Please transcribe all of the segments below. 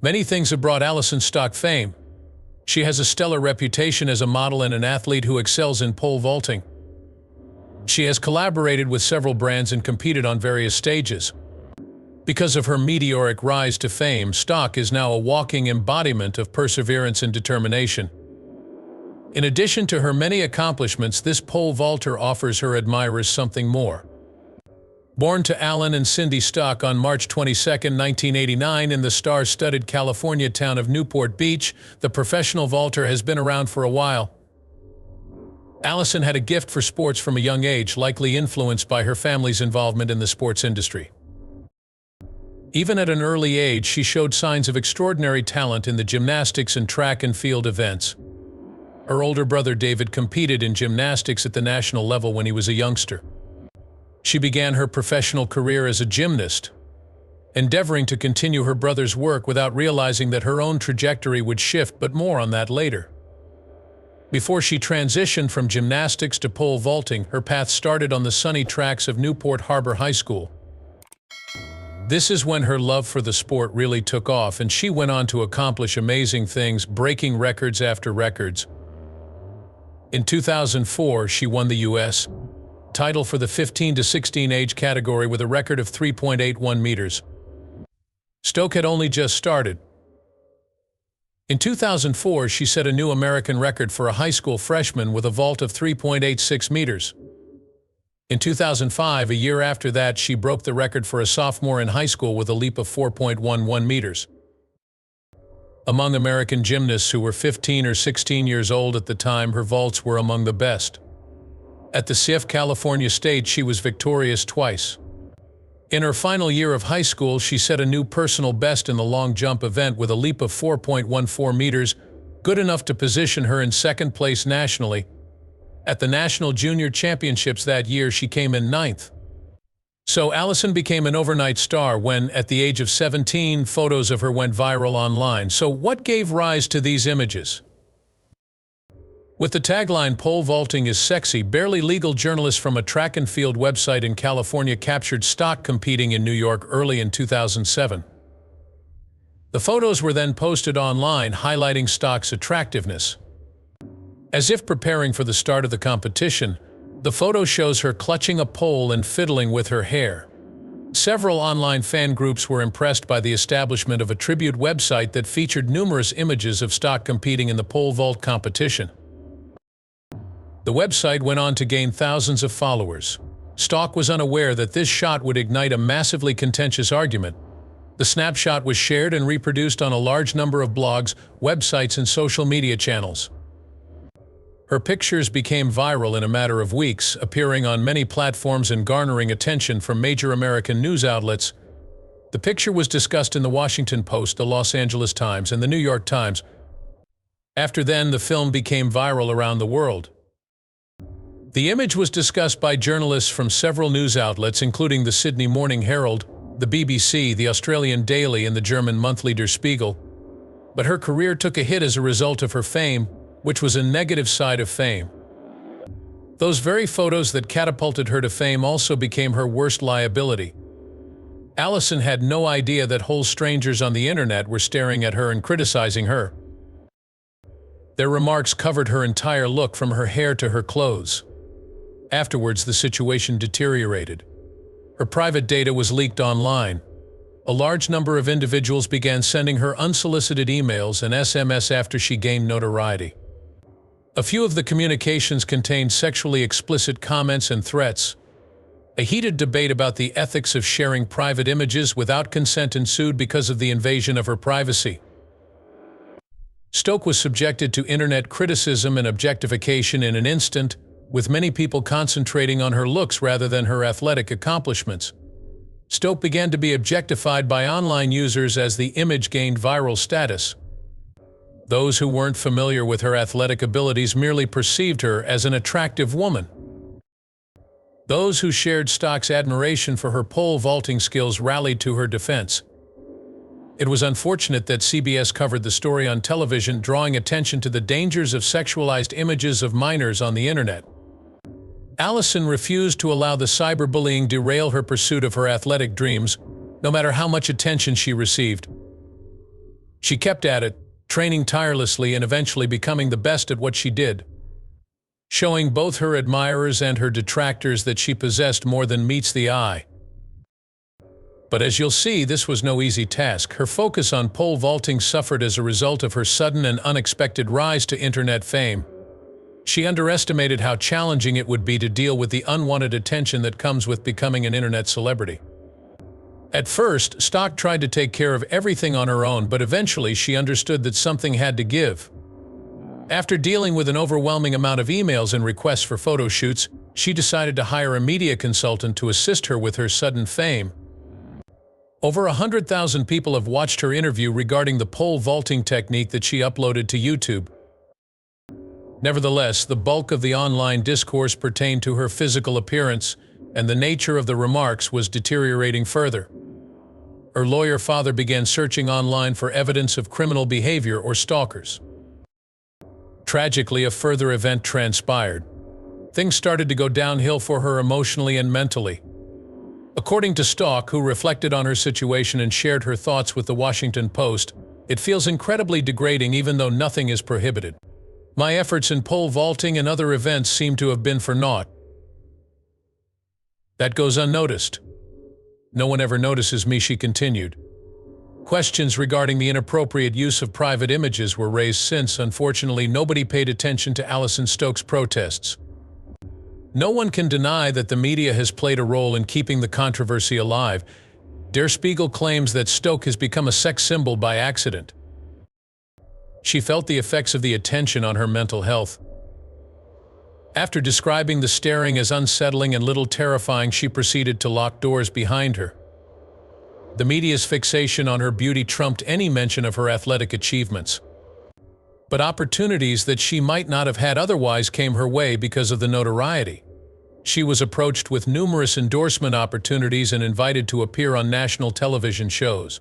Many things have brought Allison Stokke fame. She has a stellar reputation as a model and an athlete who excels in pole vaulting. She has collaborated with several brands and competed on various stages. Because of her meteoric rise to fame, Stokke is now a walking embodiment of perseverance and determination. In addition to her many accomplishments, this pole vaulter offers her admirers something more. Born to Alan and Cindy Stokke on March 22, 1989 in the star-studded California town of Newport Beach, the professional vaulter has been around for a while. Allison had a gift for sports from a young age, likely influenced by her family's involvement in the sports industry. Even at an early age, she showed signs of extraordinary talent in the gymnastics and track and field events. Her older brother David competed in gymnastics at the national level when he was a youngster. She began her professional career as a gymnast, endeavoring to continue her brother's work without realizing that her own trajectory would shift, but more on that later. Before she transitioned from gymnastics to pole vaulting, her path started on the sunny tracks of Newport Harbor High School. This is when her love for the sport really took off, and she went on to accomplish amazing things, breaking records after records. In 2004, she won the U.S. title for the 15 to 16 age category with a record of 3.81 meters. Stokke had only just started. In 2004, she set a new American record for a high school freshman with a vault of 3.86 meters. In 2005, a year after that, she broke the record for a sophomore in high school with a leap of 4.11 meters. Among American gymnasts who were 15 or 16 years old at the time, her vaults were among the best. At the CF California stage, she was victorious twice. In her final year of high school, she set a new personal best in the long jump event with a leap of 4.14 meters, good enough to position her in second place nationally. At the National Junior Championships that year, she came in 9th. So Allison became an overnight star when, at the age of 17, photos of her went viral online. So what gave rise to these images? With the tagline, "Pole vaulting is sexy," barely legal journalists from a track and field website in California captured Stokke competing in New York early in 2007. The photos were then posted online, highlighting Stokke's attractiveness. As if preparing for the start of the competition, the photo shows her clutching a pole and fiddling with her hair. Several online fan groups were impressed by the establishment of a tribute website that featured numerous images of Stokke competing in the pole vault competition. The website went on to gain thousands of followers. Stokke was unaware that this shot would ignite a massively contentious argument. The snapshot was shared and reproduced on a large number of blogs, websites, and social media channels. Her pictures became viral in a matter of weeks, appearing on many platforms and garnering attention from major American news outlets. The picture was discussed in the Washington Post, the Los Angeles Times, and the New York Times. After then, the film became viral around the world. The image was discussed by journalists from several news outlets, including the Sydney Morning Herald, the BBC, the Australian Daily, and the German monthly Der Spiegel. But her career took a hit as a result of her fame, which was a negative side of fame. Those very photos that catapulted her to fame also became her worst liability. Allison had no idea that whole strangers on the internet were staring at her and criticizing her. Their remarks covered her entire look, from her hair to her clothes. Afterwards, the situation deteriorated. Her private data was leaked online. A large number of individuals began sending her unsolicited emails and SMS after she gained notoriety. A few of the communications contained sexually explicit comments and threats. A heated debate about the ethics of sharing private images without consent ensued because of the invasion of her privacy. Stokke was subjected to internet criticism and objectification in an instant, with many people concentrating on her looks rather than her athletic accomplishments. Stokke began to be objectified by online users as the image gained viral status. Those who weren't familiar with her athletic abilities merely perceived her as an attractive woman. Those who shared Stokke's admiration for her pole vaulting skills rallied to her defense. It was unfortunate that CBS covered the story on television, drawing attention to the dangers of sexualized images of minors on the internet. Allison refused to allow the cyberbullying derail her pursuit of her athletic dreams, no matter how much attention she received. She kept at it, training tirelessly and eventually becoming the best at what she did, showing both her admirers and her detractors that she possessed more than meets the eye. But as you'll see, this was no easy task. Her focus on pole vaulting suffered as a result of her sudden and unexpected rise to internet fame. She underestimated how challenging it would be to deal with the unwanted attention that comes with becoming an internet celebrity. At first, Stokke tried to take care of everything on her own, but eventually she understood that something had to give. After dealing with an overwhelming amount of emails and requests for photo shoots, she decided to hire a media consultant to assist her with her sudden fame. Over 100,000 people have watched her interview regarding the pole vaulting technique that she uploaded to YouTube. Nevertheless, the bulk of the online discourse pertained to her physical appearance, and the nature of the remarks was deteriorating further. Her lawyer father began searching online for evidence of criminal behavior or stalkers. Tragically, a further event transpired. Things started to go downhill for her emotionally and mentally. According to Stokke, who reflected on her situation and shared her thoughts with the Washington Post, "It feels incredibly degrading even though nothing is prohibited. My efforts in pole vaulting and other events seem to have been for naught. That goes unnoticed. No one ever notices me," she continued. Questions regarding the inappropriate use of private images were raised since, unfortunately, nobody paid attention to Allison Stokke's protests. No one can deny that the media has played a role in keeping the controversy alive. Der Spiegel claims that Stokke has become a sex symbol by accident. She felt the effects of the attention on her mental health. After describing the staring as unsettling and little terrifying, she proceeded to lock doors behind her. The media's fixation on her beauty trumped any mention of her athletic achievements. But opportunities that she might not have had otherwise came her way because of the notoriety. She was approached with numerous endorsement opportunities and invited to appear on national television shows.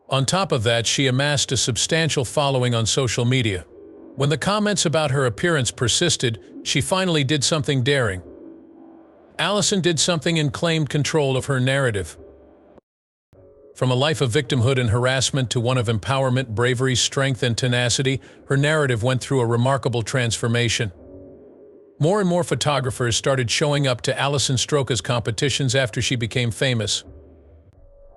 On top of that, she amassed a substantial following on social media. When the comments about her appearance persisted, she finally did something daring. Allison did something and claimed control of her narrative. From a life of victimhood and harassment to one of empowerment, bravery, strength, and tenacity, her narrative went through a remarkable transformation. More and more photographers started showing up to Allison Stokke's competitions after she became famous.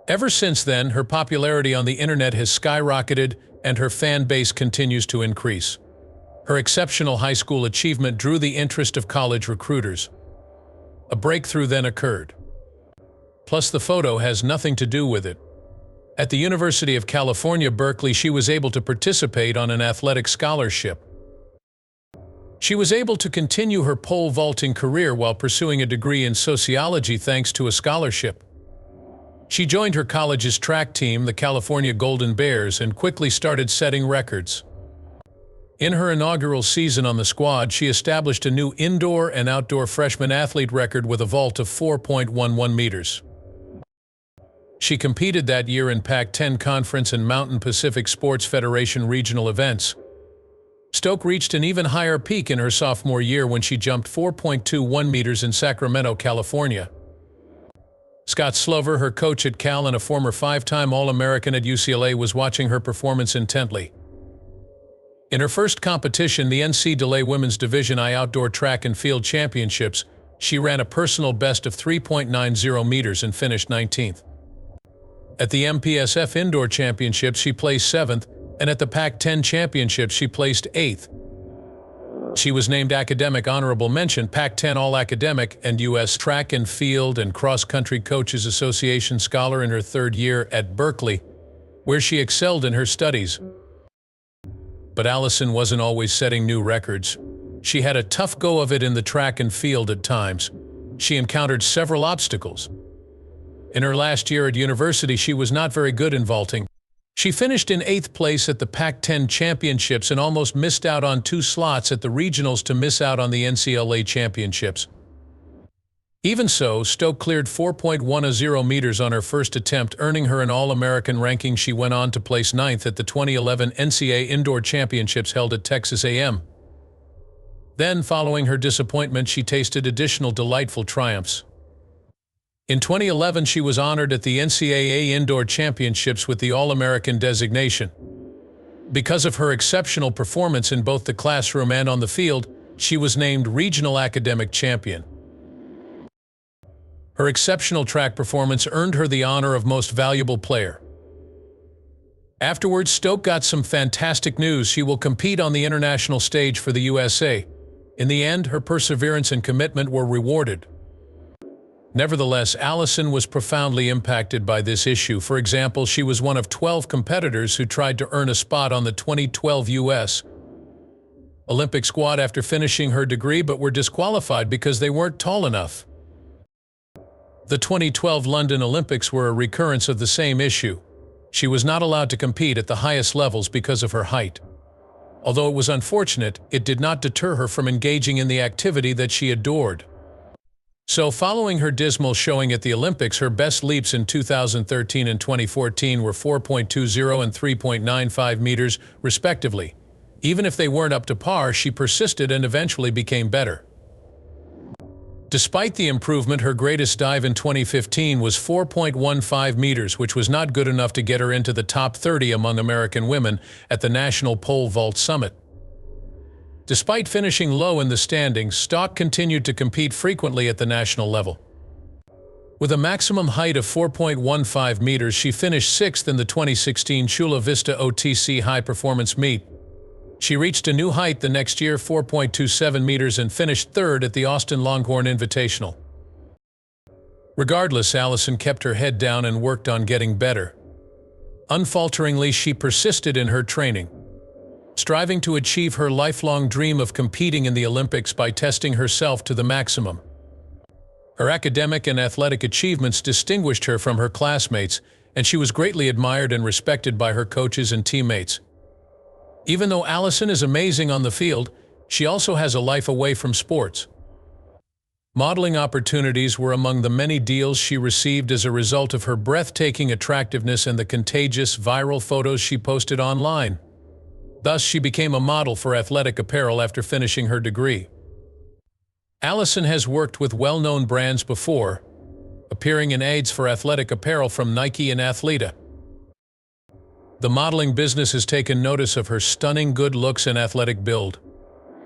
Ever since then, her popularity on the internet has skyrocketed, and her fan base continues to increase. Her exceptional high school achievement drew the interest of college recruiters. A breakthrough then occurred. Plus, the photo has nothing to do with it. At the University of California, Berkeley, she was able to participate on an athletic scholarship. She was able to continue her pole vaulting career while pursuing a degree in sociology thanks to a scholarship. She joined her college's track team, the California Golden Bears, and quickly started setting records. In her inaugural season on the squad, she established a new indoor and outdoor freshman athlete record with a vault of 4.11 meters. She competed that year in Pac-10 Conference and Mountain Pacific Sports Federation regional events. Stokke reached an even higher peak in her sophomore year when she jumped 4.21 meters in Sacramento, California. Scott Slover, her coach at Cal and a former five-time All-American at UCLA, was watching her performance intently. In her first competition, the NCAA Women's Division I Outdoor Track and Field Championships, she ran a personal best of 3.90 meters and finished 19th. At the MPSF Indoor Championships, she placed 7th, and at the Pac-10 Championships, she placed 8th. She was named Academic Honorable Mention, Pac-10 All-Academic, and U.S. Track and Field and Cross Country Coaches Association Scholar in her third year at Berkeley, where she excelled in her studies. But Allison wasn't always setting new records. She had a tough go of it in the track and field at times. She encountered several obstacles. In her last year at university, she was not very good in vaulting. She finished in 8th place at the Pac-10 Championships and almost missed out on 2 slots at the regionals to miss out on the NCAA Championships. Even so, Stokke cleared 4.10 meters on her first attempt, earning her an All-American ranking. She went on to place 9th at the 2011 NCAA Indoor Championships held at Texas A&M. Then, following her disappointment, she tasted additional delightful triumphs. In 2011, she was honored at the NCAA Indoor Championships with the All-American designation. Because of her exceptional performance in both the classroom and on the field, she was named Regional Academic Champion. Her exceptional track performance earned her the honor of Most Valuable Player. Afterwards, Stokke got some fantastic news. She will compete on the international stage for the USA. In the end, her perseverance and commitment were rewarded. Nevertheless, Allison was profoundly impacted by this issue. For example, she was one of 12 competitors who tried to earn a spot on the 2012 U.S. Olympic squad after finishing her degree but were disqualified because they weren't tall enough. The 2012 London Olympics were a recurrence of the same issue. She was not allowed to compete at the highest levels because of her height. Although it was unfortunate, it did not deter her from engaging in the activity that she adored. So, following her dismal showing at the Olympics, her best leaps in 2013 and 2014 were 4.20 and 3.95 meters, respectively. Even if they weren't up to par, she persisted and eventually became better. Despite the improvement, her greatest dive in 2015 was 4.15 meters, which was not good enough to get her into the top 30 among American women at the National Pole Vault Summit. Despite finishing low in the standings, Stokke continued to compete frequently at the national level. With a maximum height of 4.15 meters, she finished 6th in the 2016 Chula Vista OTC High Performance Meet. She reached a new height the next year, 4.27 meters, and finished 3rd at the Austin Longhorn Invitational. Regardless, Allison kept her head down and worked on getting better. Unfalteringly, she persisted in her training, striving to achieve her lifelong dream of competing in the Olympics by testing herself to the maximum. Her academic and athletic achievements distinguished her from her classmates, and she was greatly admired and respected by her coaches and teammates. Even though Allison is amazing on the field, she also has a life away from sports. Modeling opportunities were among the many deals she received as a result of her breathtaking attractiveness and the contagious, viral photos she posted online. Thus, she became a model for athletic apparel after finishing her degree. Allison has worked with well-known brands before, appearing in ads for athletic apparel from Nike and Athleta. The modeling business has taken notice of her stunning good looks and athletic build.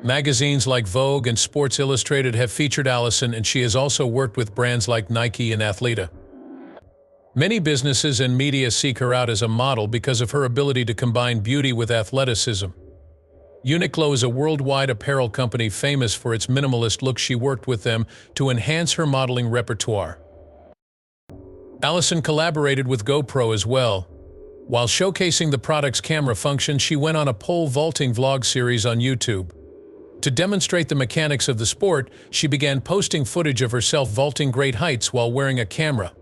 Magazines like Vogue and Sports Illustrated have featured Allison, and she has also worked with brands like Nike and Athleta. Many businesses and media seek her out as a model because of her ability to combine beauty with athleticism. Uniqlo is a worldwide apparel company famous for its minimalist look. She worked with them to enhance her modeling repertoire. Allison collaborated with GoPro as well. While showcasing the product's camera function, she went on a pole vaulting vlog series on YouTube. To demonstrate the mechanics of the sport, she began posting footage of herself vaulting great heights while wearing a camera.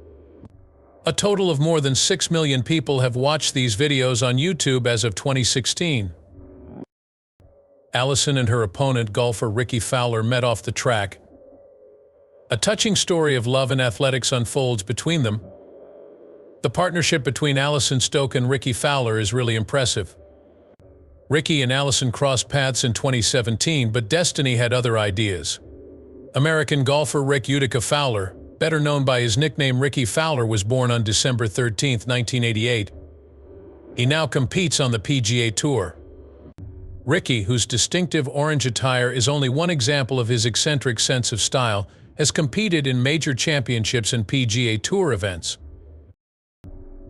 A total of more than 6 million people have watched these videos on YouTube as of 2016. Allison and her opponent, golfer Rickie Fowler, met off the track. A touching story of love and athletics unfolds between them. The partnership between Allison Stokke and Rickie Fowler is really impressive. Rickie and Allison crossed paths in 2017, but destiny had other ideas. American golfer Rick Utica Fowler, better known by his nickname Rickie Fowler, was born on December 13, 1988. He now competes on the PGA Tour. Rickie, whose distinctive orange attire is only one example of his eccentric sense of style, has competed in major championships and PGA Tour events.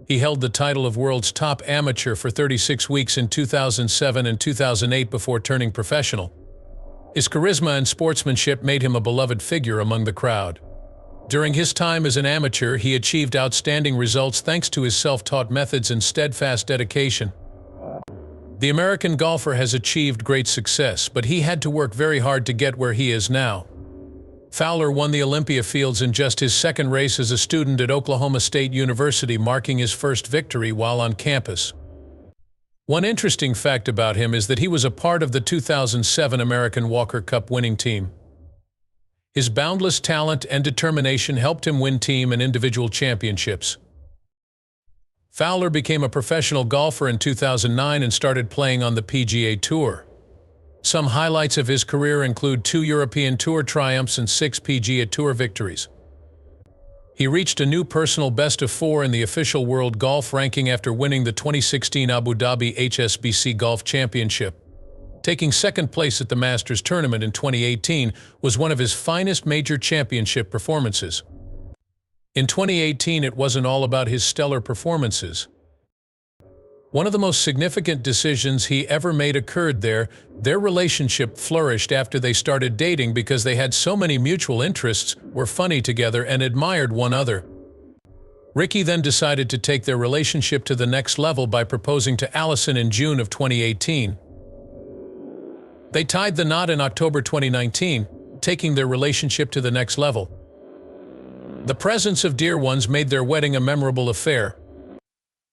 He held the title of world's top amateur for 36 weeks in 2007 and 2008 before turning professional. His charisma and sportsmanship made him a beloved figure among the crowd. During his time as an amateur, he achieved outstanding results thanks to his self-taught methods and steadfast dedication. The American golfer has achieved great success, but he had to work very hard to get where he is now. Fowler won the Olympia Fields in just his second race as a student at Oklahoma State University, marking his first victory while on campus. One interesting fact about him is that he was a part of the 2007 American Walker Cup winning team. His boundless talent and determination helped him win team and individual championships. Fowler became a professional golfer in 2009 and started playing on the PGA Tour. Some highlights of his career include 2 European Tour triumphs and 6 PGA Tour victories. He reached a new personal best of 4 in the official world golf ranking after winning the 2016 Abu Dhabi HSBC Golf Championship. Taking second place at the Masters tournament in 2018 was one of his finest major championship performances. In 2018, it wasn't all about his stellar performances. One of the most significant decisions he ever made occurred there. Their relationship flourished after they started dating because they had so many mutual interests, were funny together, and admired one another. Ricky then decided to take their relationship to the next level by proposing to Allison in June of 2018. They tied the knot in October 2019, taking their relationship to the next level. The presence of dear ones made their wedding a memorable affair.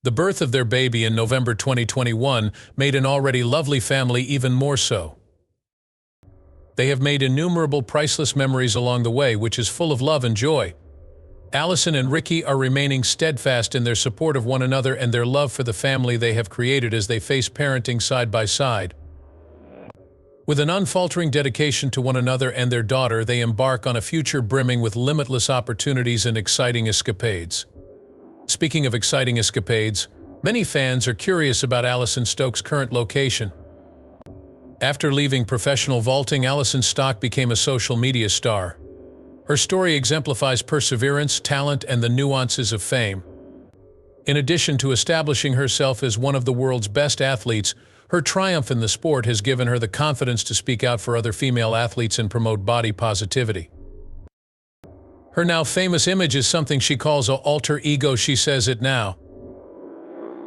The birth of their baby in November 2021 made an already lovely family even more so. They have made innumerable priceless memories along the way, which is full of love and joy. Allison and Ricky are remaining steadfast in their support of one another and their love for the family they have created as they face parenting side by side. With an unfaltering dedication to one another and their daughter, they embark on a future brimming with limitless opportunities and exciting escapades. Speaking of exciting escapades, many fans are curious about Allison Stokke's current location. After leaving professional vaulting, Allison Stokke became a social media star. Her story exemplifies perseverance, talent, and the nuances of fame. In addition to establishing herself as one of the world's best athletes, her triumph in the sport has given her the confidence to speak out for other female athletes and promote body positivity. Her now famous image is something she calls an alter ego. She says it now.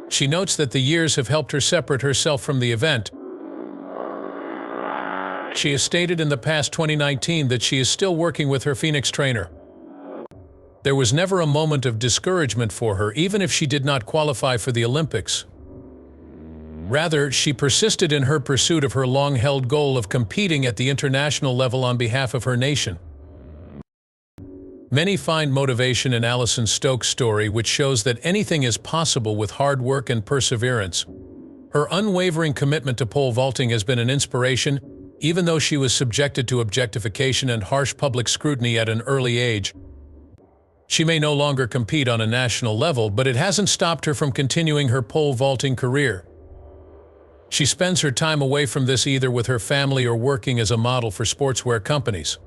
She notes that the years have helped her separate herself from the event. She has stated in the past 2019 that she is still working with her Phoenix trainer. There was never a moment of discouragement for her, even if she did not qualify for the Olympics. Rather, she persisted in her pursuit of her long-held goal of competing at the international level on behalf of her nation. Many find motivation in Allison Stokke's story, which shows that anything is possible with hard work and perseverance. Her unwavering commitment to pole vaulting has been an inspiration, even though she was subjected to objectification and harsh public scrutiny at an early age. She may no longer compete on a national level, but it hasn't stopped her from continuing her pole vaulting career. She spends her time away from this either with her family or working as a model for sportswear companies.